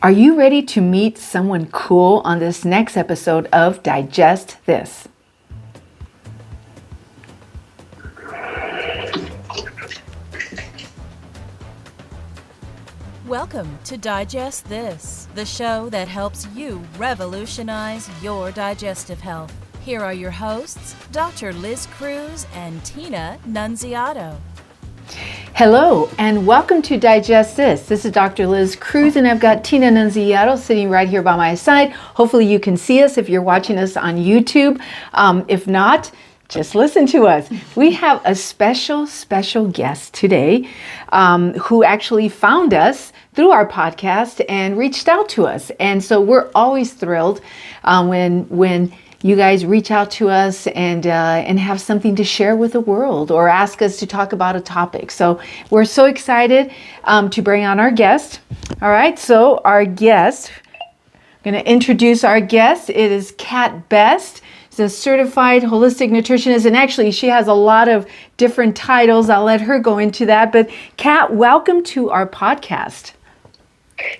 Are you ready to meet someone cool on this next episode of Digest This? Welcome to Digest This, the show that helps you revolutionize your digestive health. Here are your hosts, Dr. Liz Cruz and Tina Nunziato. Hello, and welcome to Digest This. This is Dr. Liz Cruz, and I've got Tina Nunziato sitting right here by my side. Hopefully you can see us if you're watching us on YouTube. If not, just listen to us. We have a special guest today who actually found us through our podcast and reached out to us. And so we're always thrilled when you guys reach out to us and have something to share with the world or ask us to talk about a topic. So we're so excited to bring on our guest. All right, so our guest, I'm going to introduce our guest. It is Kat Best. She's a certified holistic nutritionist, and actually she has a lot of different titles. I'll let her go into that. But Kat, welcome to our podcast.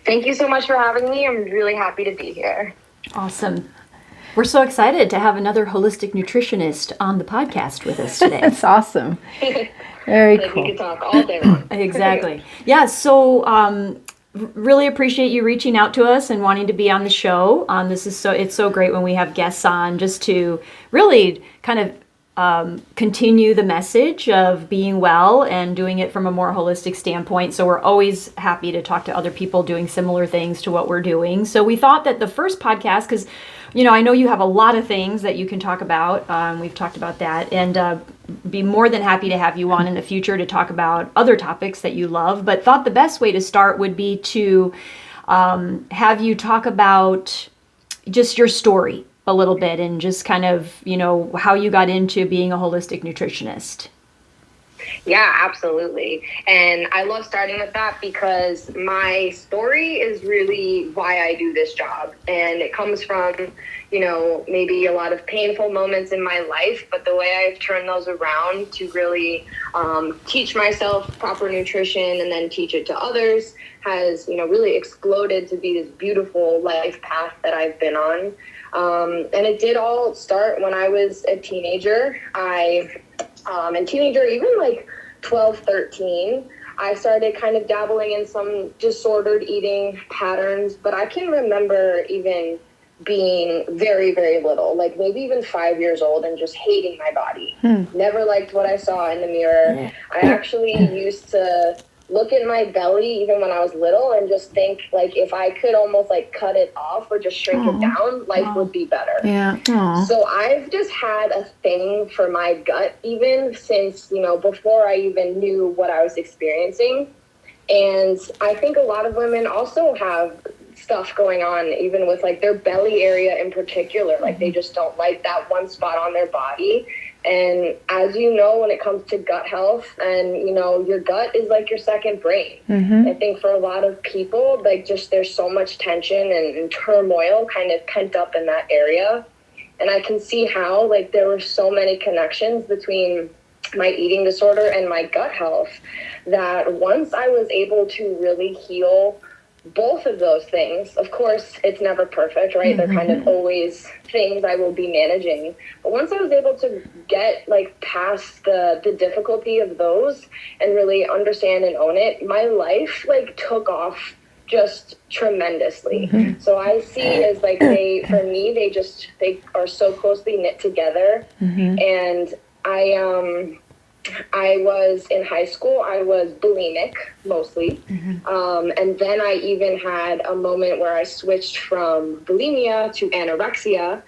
Thank you so much for having me. I'm really happy to be here. Awesome. We're so excited to have another holistic nutritionist on the podcast with us today. That's awesome. Very cool. We could talk all day long. Exactly. Yeah, so really appreciate you reaching out to us and wanting to be on the show. It's so great when we have guests on just to really kind of continue the message of being well and doing it from a more holistic standpoint. So we're always happy to talk to other people doing similar things to what we're doing. So we thought that the first podcast, because I know you have a lot of things that you can talk about. We've talked about that, and be more than happy to have you on in the future to talk about other topics that you love. But thought the best way to start would be to have you talk about just your story a little bit and just kind of, how you got into being a holistic nutritionist. Yeah, absolutely. And I love starting with that because my story is really why I do this job. And it comes from, maybe a lot of painful moments in my life, but the way I've turned those around to really teach myself proper nutrition and then teach it to others has, really exploded to be this beautiful life path that I've been on. And it did all start when I was a teenager. Even like 12, 13, I started kind of dabbling in some disordered eating patterns, but I can remember even being very, very little, like maybe even 5 years old, and just hating my body. Never liked what I saw in the mirror. I actually used to look at my belly even when I was little and just think like if I could almost like cut it off or just shrink it down, life would be better. Yeah. Aww. So I've just had a thing for my gut even since, before I even knew what I was experiencing. And I think a lot of women also have stuff going on even with like their belly area in particular. Like they just don't like that one spot on their body. And as you know, when it comes to gut health and, your gut is like your second brain. I think for a lot of people, like just there's so much tension and turmoil kind of pent up in that area. And I can see how like there were so many connections between my eating disorder and my gut health that once I was able to really heal both of those things, of course, it's never perfect, right? They're kind of always things I will be managing. But once I was able to get like past the difficulty of those and really understand and own it, my life like took off just tremendously. So I see as like they are so closely knit together. And I was in high school, I was bulimic mostly. And then I even had a moment where I switched from bulimia to anorexia.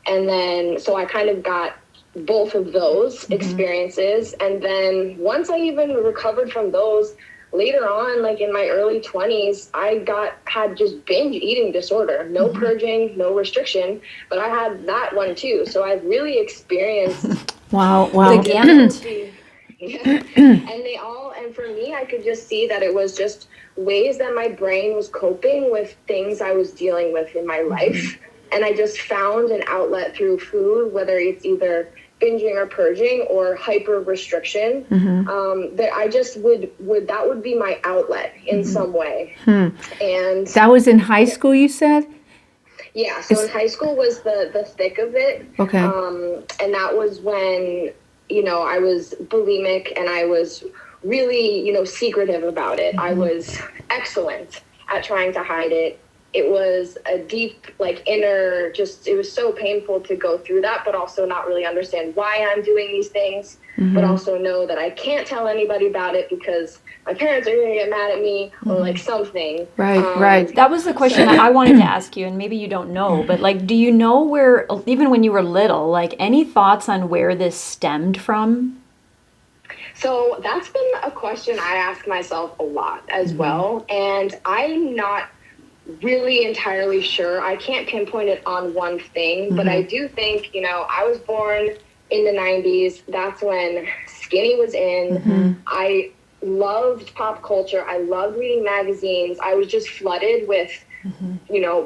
And then, so I kind of got both of those experiences. And then once I even recovered from those, later on, like in my early 20s, I had just binge eating disorder, no purging, no restriction, but I had that one too. So I've really experienced Wow. The gamut. And for me, I could just see that it was just ways that my brain was coping with things I was dealing with in my life. And I just found an outlet through food, whether it's either binging or purging or hyper restriction, that I just would that would be my outlet in some way. And That was in high school, you said? yeah, so in high school was the thick of it. Okay. And that was when, I was bulimic and I was really, secretive about it. I was excellent at trying to hide it. It was a deep, inner, it was so painful to go through that, but also not really understand why I'm doing these things, but also know that I can't tell anybody about it because my parents are going to get mad at me or something. Right. That was the question I wanted to ask you, and maybe you don't know, but do you know where, even when you were little, any thoughts on where this stemmed from? So that's been a question I ask myself a lot as well, and I'm not really entirely sure. I can't pinpoint it on one thing, but I do think, I was born in the 90s. That's when skinny was in. I loved pop culture. I loved reading magazines. I was just flooded with,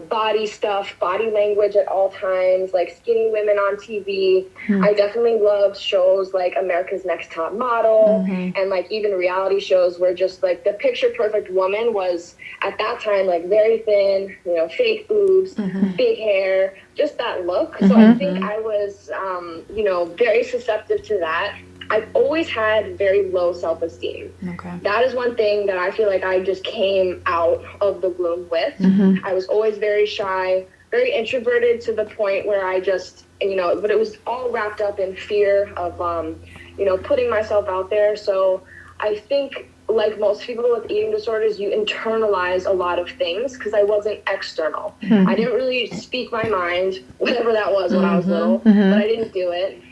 body stuff, body language at all times, skinny women on TV. I definitely loved shows like America's Next Top Model and even reality shows where just the picture perfect woman was at that time very thin, fake boobs, big hair, just that look. So I think I was, very susceptible to that. I've always had very low self-esteem. Okay. That is one thing that I feel like I just came out of the womb with. I was always very shy, very introverted to the point where I just, but it was all wrapped up in fear of, putting myself out there. So I think like most people with eating disorders, you internalize a lot of things because I wasn't external. I didn't really speak my mind, whatever that was when I was little, but I didn't do it.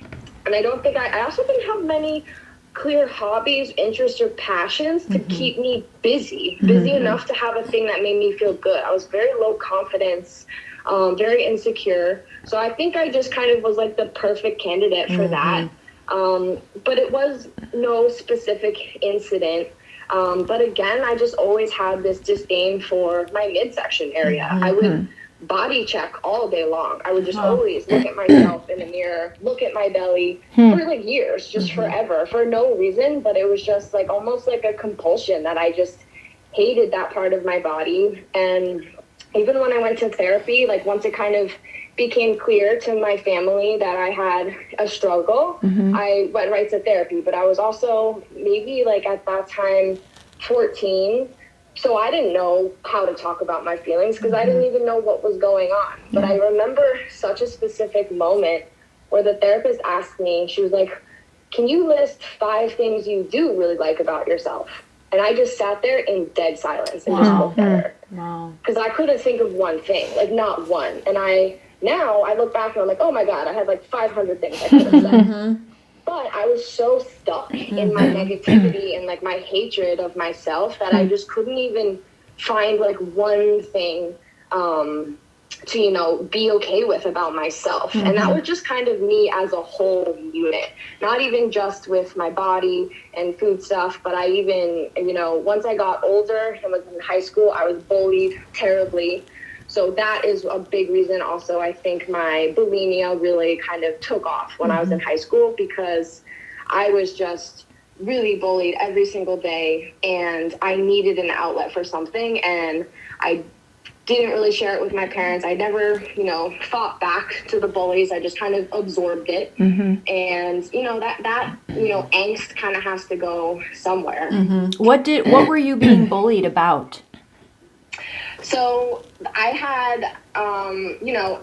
And I don't think I also didn't have many clear hobbies, interests, or passions to keep me busy enough to have a thing that made me feel good. I was very low confidence, very insecure. So I think I just kind of was the perfect candidate for that. But it was no specific incident. But again, I just always had this disdain for my midsection area. I would body check all day long. I would just always look at myself in the mirror, look at my belly for years, just forever, for no reason. But it was just almost like a compulsion that I just hated that part of my body. And even when I went to therapy, once it kind of became clear to my family that I had a struggle, I went right to therapy. But I was also maybe at that time 14. So I didn't know how to talk about my feelings because I didn't even know what was going on. But I remember such a specific moment where the therapist asked me, she was like, can you list 5 things you do really like about yourself? And I just sat there in dead silence and just looked at her. Because I couldn't think of one thing, not one. And now I look back and I'm like, oh my God, I had 500 things I could have said. But I was so stuck in my negativity and my hatred of myself that I just couldn't even find one thing to be okay with about myself. And that was just kind of me as a whole unit, not even just with my body and food stuff, but I even once I got older and was in high school, I was bullied terribly. So that is a big reason also I think my bulimia really kind of took off when I was in high school, because I was just really bullied every single day and I needed an outlet for something, and I didn't really share it with my parents. I never, fought back to the bullies. I just kind of absorbed it. And, that angst kind of has to go somewhere. What were you being bullied about? So I had,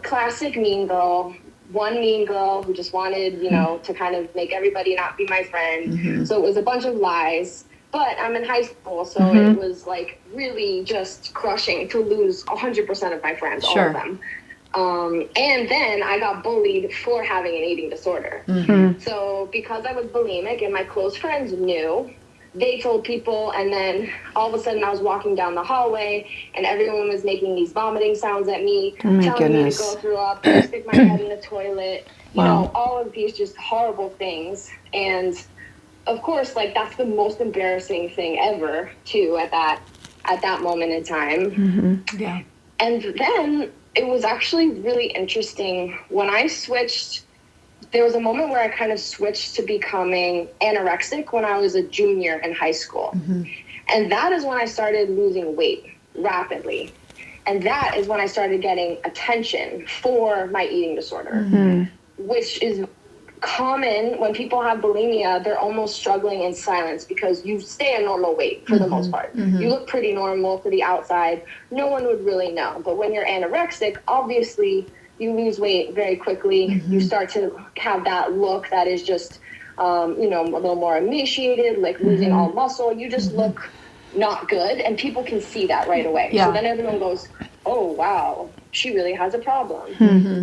classic mean girl, one mean girl who just wanted, to kind of make everybody not be my friend. So it was a bunch of lies. But I'm in high school, so it was really just crushing to lose 100% of my friends, all of them. And then I got bullied for having an eating disorder. So because I was bulimic and my close friends knew, they told people, and then all of a sudden I was walking down the hallway and everyone was making these vomiting sounds at me, telling me to go throw up, to stick my head in the toilet, all of these just horrible things. And of course, that's the most embarrassing thing ever too at that moment in time. Yeah. And then it was actually really interesting when I switched there was a moment where I kind of switched to becoming anorexic when I was a junior in high school. And that is when I started losing weight rapidly. And that is when I started getting attention for my eating disorder, which is common when people have bulimia. They're almost struggling in silence because you stay a normal weight for the most part. You look pretty normal for the outside. No one would really know. But when you're anorexic, obviously you lose weight very quickly. You start to have that look that is just, a little more emaciated, like losing all muscle. You just look not good, and people can see that right away. So then everyone goes, oh, wow, she really has a problem.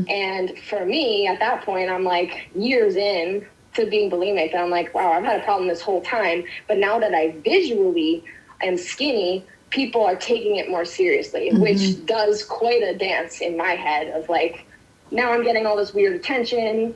And for me, at that point, I'm like years in to being bulimic, and I'm like, wow, I've had a problem this whole time. But now that I visually am skinny, people are taking it more seriously, which does quite a dance in my head of like, now I'm getting all this weird attention.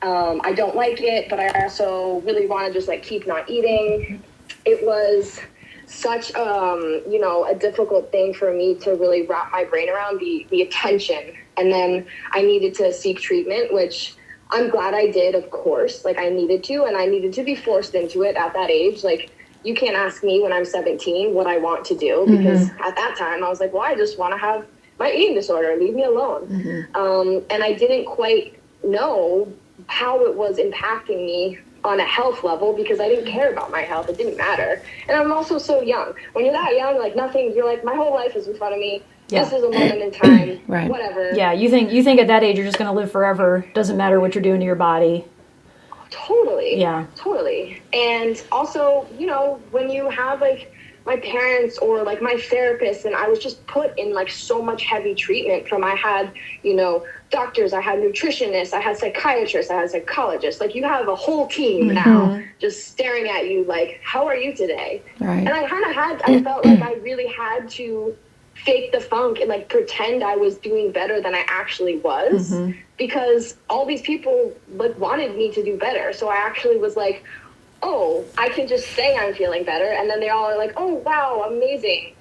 I don't like it, but I also really want to just like keep not eating. It was such a difficult thing for me to really wrap my brain around, the attention. And then I needed to seek treatment, which I'm glad I did, of course. Like I needed to, and I needed to be forced into it at that age. Like you can't ask me when I'm 17 what I want to do, because at that time I was like, well, I just want to have my eating disorder, leave me alone. And I didn't quite know how it was impacting me on a health level, because I didn't care about my health. It didn't matter. And I'm also so young. When you're that young, like nothing, you're like, my whole life is in front of me. This is a moment in time, whatever. Yeah, you think at that age you're just going to live forever. Doesn't matter what you're doing to your body. Totally. Yeah. Totally. And also, when you have like my parents or like my therapist, and I was just put in like so much heavy treatment from, I had, doctors, I had nutritionists, I had psychiatrists, I had psychologists. Like you have a whole team now just staring at you like, how are you today? And I felt like I really had to fake the funk and like pretend I was doing better than I actually was, because all these people like wanted me to do better. So I actually was like, oh, I can just say I'm feeling better, and then they all are like, oh wow, amazing.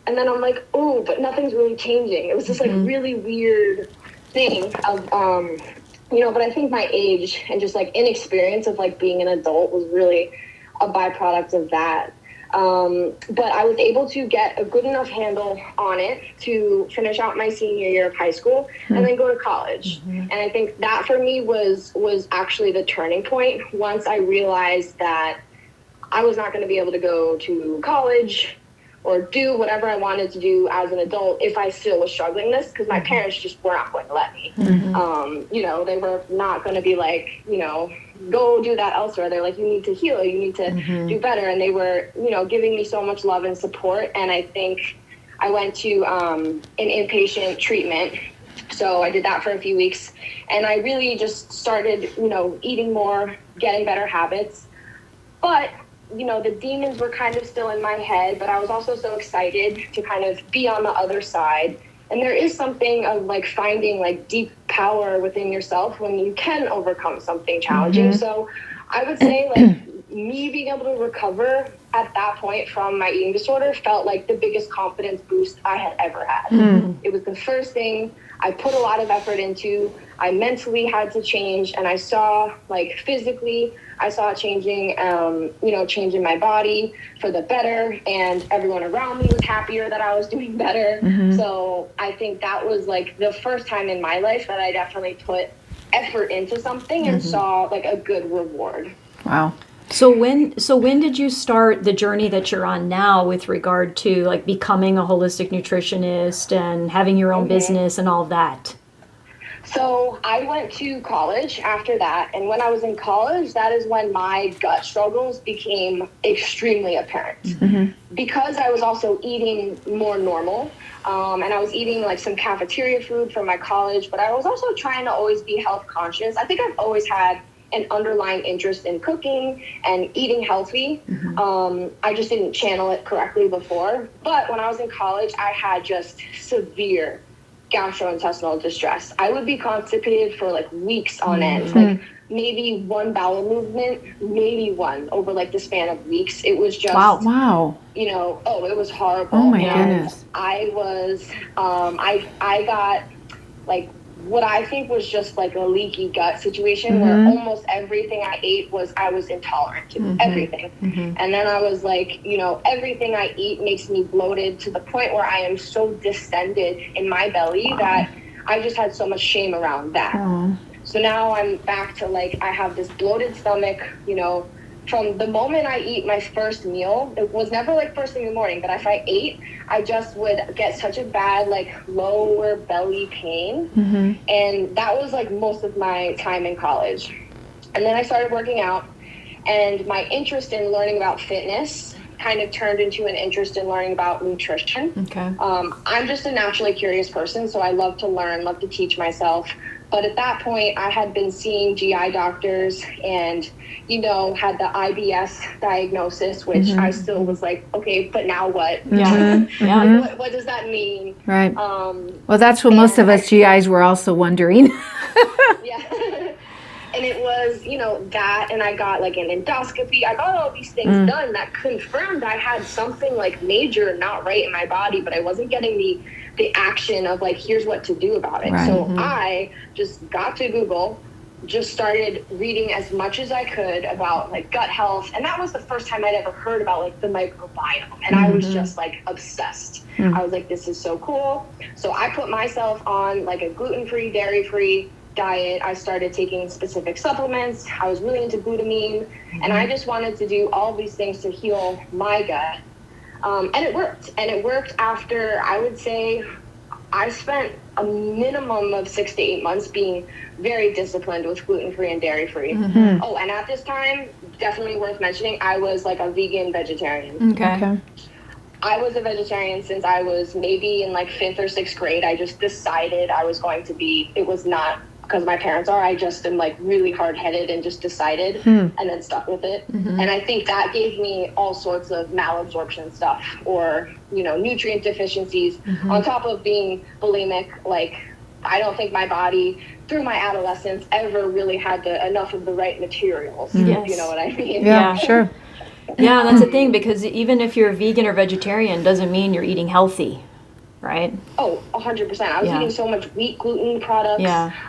And then I'm like, oh, but nothing's really changing. It was just like really weird thing of but I think my age and just like inexperience of like being an adult was really a byproduct of that. But I was able to get a good enough handle on it to finish out my senior year of high school and then go to college. And I think that for me was actually the turning point, once I realized that I was not going to be able to go to college or do whatever I wanted to do as an adult if I still was struggling this, because my parents just were not going to let me. They were not going to be like, go do that elsewhere. They're like, you need to heal, you need to do better. And they were, giving me so much love and support. And I think I went to an inpatient treatment. So I did that for a few weeks, and I really just started, eating more, getting better habits. But the demons were kind of still in my head, but I was also so excited to kind of be on the other side. And there is something of like finding like deep power within yourself when you can overcome something challenging. So I would say like me being able to recover at that point from my eating disorder felt like the biggest confidence boost I had ever had. It was the first thing I put a lot of effort into. I mentally had to change, and I saw like physically, I saw it changing, changing my body for the better, and everyone around me was happier that I was doing better. So I think that was like the first time in my life that I definitely put effort into something and saw like a good reward. Wow. So when did you start the journey that you're on now with regard to like becoming a holistic nutritionist and having your own business and all of that? So I went to college after that, and when I was in college, that is when my gut struggles became extremely apparent. Because I was also eating more normal, and I was eating like some cafeteria food from my college, but I was also trying to always be health conscious. I think I've always had an underlying interest in cooking and eating healthy. I just didn't channel it correctly before. But when I was in college, I had just severe gastrointestinal distress. I would be constipated for like weeks on end, like maybe one bowel movement, maybe one over like the span of weeks. It was just, Wow. It was horrible. Oh my And goodness. I was, I got like what I think was just like a leaky gut situation where almost everything I ate I was intolerant to everything. And then I was like, everything I eat makes me bloated to the point where I am so distended in my belly that I just had so much shame around that. So now I'm back to like, I have this bloated stomach, from the moment I eat my first meal. It was never like first thing in the morning, but if I ate, I just would get such a bad like lower belly pain. And that was like most of my time in college. And then I started working out, and my interest in learning about fitness kind of turned into an interest in learning about nutrition. Okay. I'm just a naturally curious person, so I love to learn, love to teach myself. But at that point, I had been seeing GI doctors and, had the IBS diagnosis, which I still was like, okay, but now what? What does that mean? Right. Well, that's what most of us GIs were also wondering. Yeah. And it was, that, and I got like an endoscopy. I got all these things done that confirmed I had something like major not right in my body, but I wasn't getting the action of like, here's what to do about it. Right. So I just got to Google, just started reading as much as I could about like gut health. And that was the first time I'd ever heard about like the microbiome. And I was just like obsessed. I was like, this is so cool. So I put myself on like a gluten-free, dairy-free diet. I started taking specific supplements. I was really into glutamine, and I just wanted to do all these things to heal my gut. And it worked. And it worked after, I would say, I spent a minimum of 6 to 8 months being very disciplined with gluten-free and dairy-free. Oh, and at this time, definitely worth mentioning, I was like a vegan vegetarian. Okay. I was a vegetarian since I was maybe in like 5th or 6th grade. I just decided I was going to be. It was not because my parents are. I just am like really hard-headed and just decided and then stuck with it. And I think that gave me all sorts of malabsorption stuff or, nutrient deficiencies on top of being bulimic. Like, I don't think my body through my adolescence ever really had enough of the right materials. Yes. You know what I mean? Yeah, sure. Yeah, that's the thing, because even if you're vegan or vegetarian doesn't mean you're eating healthy, right? Oh, 100%. I was eating so much wheat gluten products,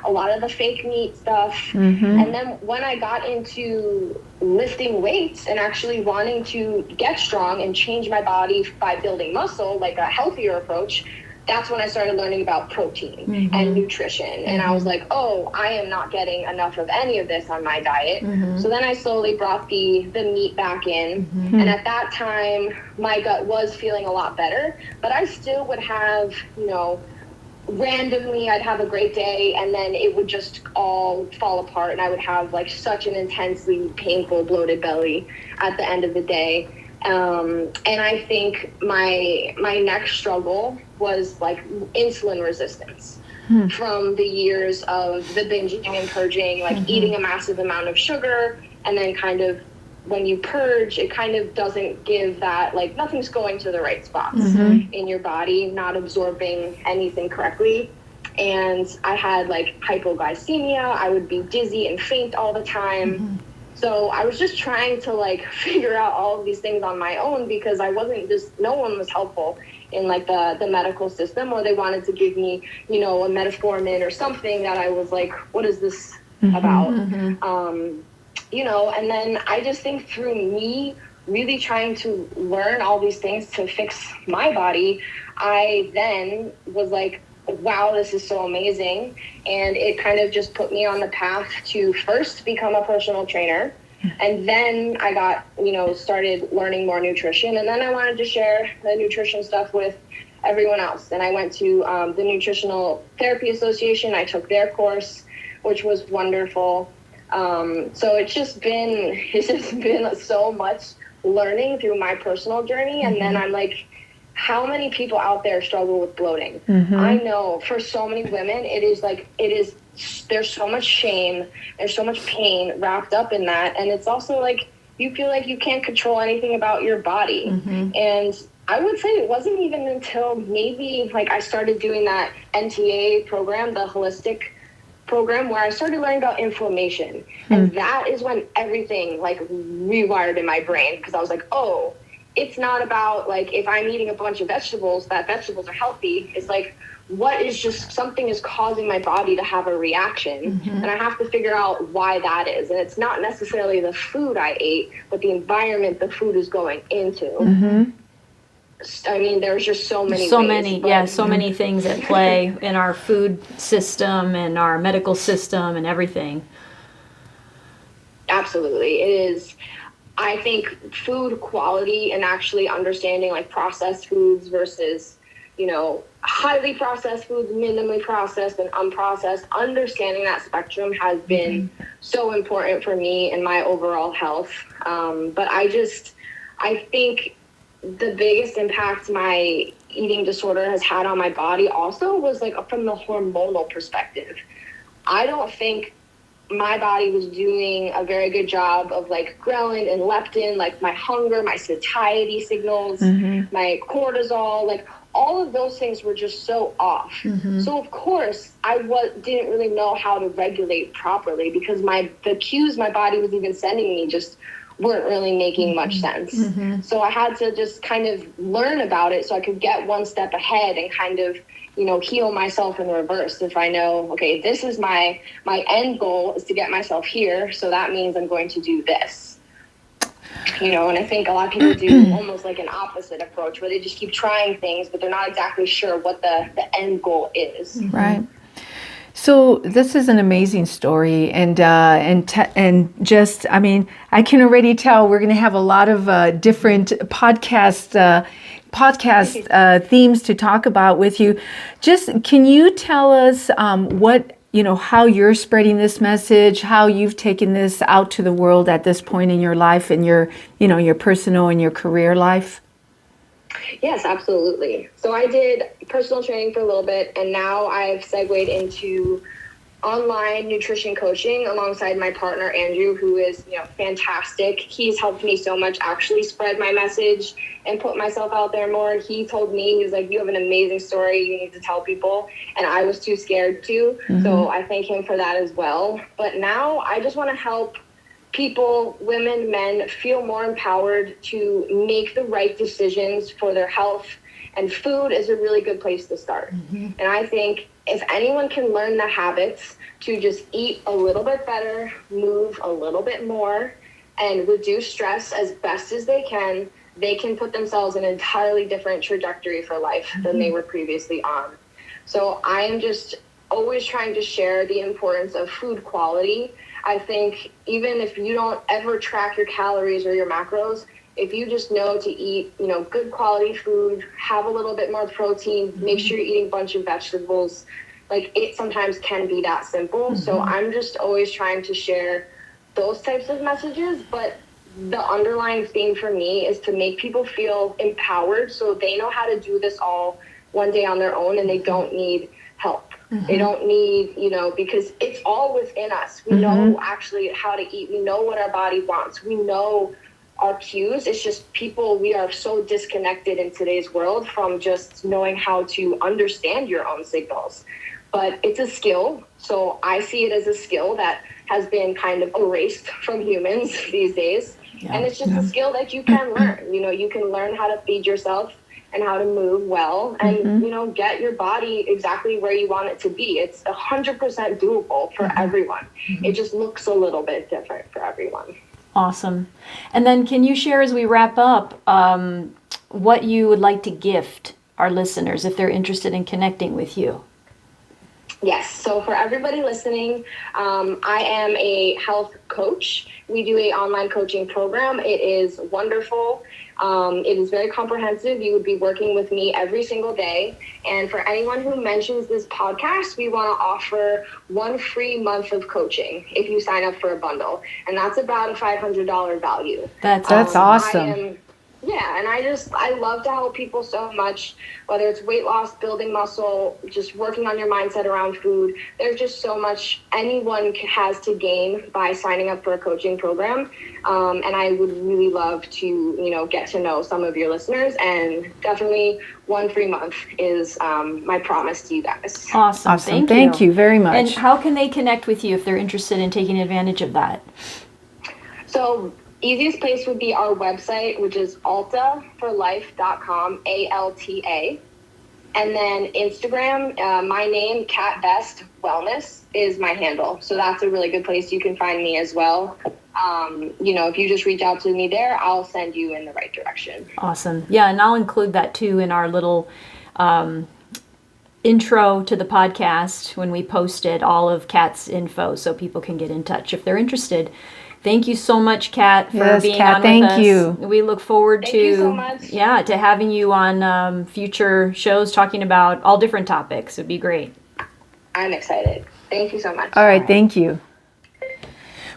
a lot of the fake meat stuff. And then when I got into lifting weights and actually wanting to get strong and change my body by building muscle, like a healthier approach, that's when I started learning about protein and nutrition. And I was like, oh, I am not getting enough of any of this on my diet. So then I slowly brought the meat back in. And at that time, my gut was feeling a lot better. But I still would have, randomly I'd have a great day and then it would just all fall apart. And I would have like such an intensely painful bloated belly at the end of the day. And I think my next struggle was like insulin resistance from the years of the binging and purging, like eating a massive amount of sugar, and then kind of when you purge, it kind of doesn't give that, like nothing's going to the right spots in your body, not absorbing anything correctly. And I had like hypoglycemia. I would be dizzy and faint all the time. So I was just trying to like figure out all of these things on my own because I wasn't no one was helpful in like the medical system, or they wanted to give me, a metformin or something that I was like, what is this about? And then I just think through me really trying to learn all these things to fix my body, I then was like, wow, this is so amazing. And it kind of just put me on the path to first become a personal trainer. And then I got, started learning more nutrition. And then I wanted to share the nutrition stuff with everyone else. And I went to the Nutritional Therapy Association. I took their course, which was wonderful. So it's just been so much learning through my personal journey. And then I'm like, how many people out there struggle with bloating? I know for so many women, there's so much shame, there's so much pain wrapped up in that. And it's also like, you feel like you can't control anything about your body. And I would say it wasn't even until maybe like I started doing that NTA program, the holistic program, where I started learning about inflammation. And that is when everything like rewired in my brain, because I was like, oh, it's not about like if I'm eating a bunch of vegetables, that vegetables are healthy. It's like what is just something is causing my body to have a reaction, and I have to figure out why that is. And it's not necessarily the food I ate, but the environment the food is going into. I mean, there's just so many so many things at play in our food system and our medical system and everything. Absolutely. It is. I think food quality and actually understanding like processed foods versus, you know, highly processed foods, minimally processed and unprocessed, understanding that spectrum has been so important for me and my overall health. But I think the biggest impact my eating disorder has had on my body also was like from the hormonal perspective. I don't think my body was doing a very good job of like ghrelin and leptin, like my hunger, my satiety signals, my cortisol, like all of those things were just so off. So of course I didn't really know how to regulate properly because the cues my body was even sending me just weren't really making much sense. So I had to just kind of learn about it so I could get one step ahead and kind of, you know, heal myself in reverse. If I know, okay, this is my end goal is to get myself here. So that means I'm going to do this, you know, and I think a lot of people do almost like an opposite approach where they just keep trying things, but they're not exactly sure what the end goal is. Right. So this is an amazing story, and just, I mean, I can already tell we're going to have a lot of different podcast themes to talk about with you. Just, can you tell us what, you know, how you're spreading this message, how you've taken this out to the world at this point in your life and your, you know, your personal and your career life? Yes, absolutely. So I did personal training for a little bit, and now I've segued into online nutrition coaching alongside my partner, Andrew, who is, you know, fantastic. He's helped me so much actually spread my message and put myself out there more. He told me, he's like, you have an amazing story you need to tell people. And I was too scared to. So I thank him for that as well. But now I just want to help people, women, men, feel more empowered to make the right decisions for their health. And food is a really good place to start. And I think if anyone can learn the habits to just eat a little bit better, move a little bit more, and reduce stress as best as they can put themselves in an entirely different trajectory for life than they were previously on. So I am just always trying to share the importance of food quality. I think even if you don't ever track your calories or your macros, if you just know to eat, you know, good quality food, have a little bit more protein, make sure you're eating a bunch of vegetables, like it sometimes can be that simple. So I'm just always trying to share those types of messages. But the underlying theme for me is to make people feel empowered so they know how to do this all one day on their own and they don't need help. They don't need, you know, because it's all within us. We know actually how to eat. We know what our body wants. We know our cues. It's just we are so disconnected in today's world from just knowing how to understand your own signals. But it's a skill. So I see it as a skill that has been kind of erased from humans these days. And it's just a skill that you can learn. You know, you can learn how to feed yourself and how to move well and, you know, get your body exactly where you want it to be. It's 100% doable for everyone. It just looks a little bit different for everyone. Awesome. And then can you share as we wrap up what you would like to gift our listeners if they're interested in connecting with you? Yes. So for everybody listening, I am a health coach. We do an online coaching program. It is wonderful. It is very comprehensive. You would be working with me every single day. And for anyone who mentions this podcast, we want to offer 1 free month of coaching if you sign up for a bundle. And that's about a $500 value. That's awesome. Yeah, and I love to help people so much, whether it's weight loss, building muscle, just working on your mindset around food. There's just so much anyone has to gain by signing up for a coaching program. And I would really love to, you know, get to know some of your listeners, and definitely 1 free month is my promise to you guys. Awesome. Thank you very much. And how can they connect with you if they're interested in taking advantage of that? So Easiest place would be our website, which is altaforlife.com, ALTA. And then Instagram, my name, Kat Best Wellness, is my handle. So that's a really good place you can find me as well. If you just reach out to me there, I'll send you in the right direction. Awesome. Yeah, and I'll include that too in our little intro to the podcast when we posted all of Kat's info so people can get in touch if they're interested. Thank you so much, Kat, for being Kat, on thank with us. you. We look forward Thank you so much. to having you on future shows talking about all different topics. It'd be great. I'm excited. Thank you so much. All right, thank you.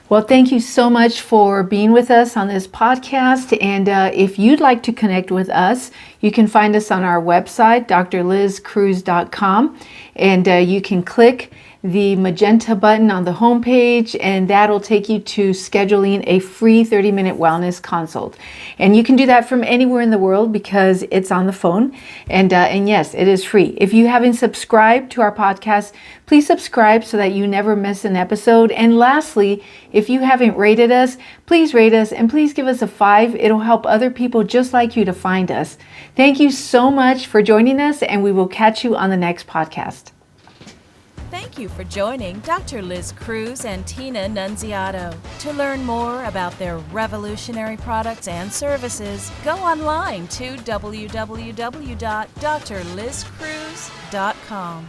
Well, thank you so much for being with us on this podcast. And if you'd like to connect with us, you can find us on our website, drlizcruz.com, and you can click the magenta button on the homepage, and that'll take you to scheduling a free 30-minute wellness consult. And you can do that from anywhere in the world because it's on the phone. And yes, it is free. If you haven't subscribed to our podcast, please subscribe so that you never miss an episode. And lastly, if you haven't rated us, please rate us and please give us a 5. It'll help other people just like you to find us. Thank you so much for joining us, and we will catch you on the next podcast. Thank you for joining Dr. Liz Cruz and Tina Nunziato. To learn more about their revolutionary products and services, go online to www.drlizcruz.com.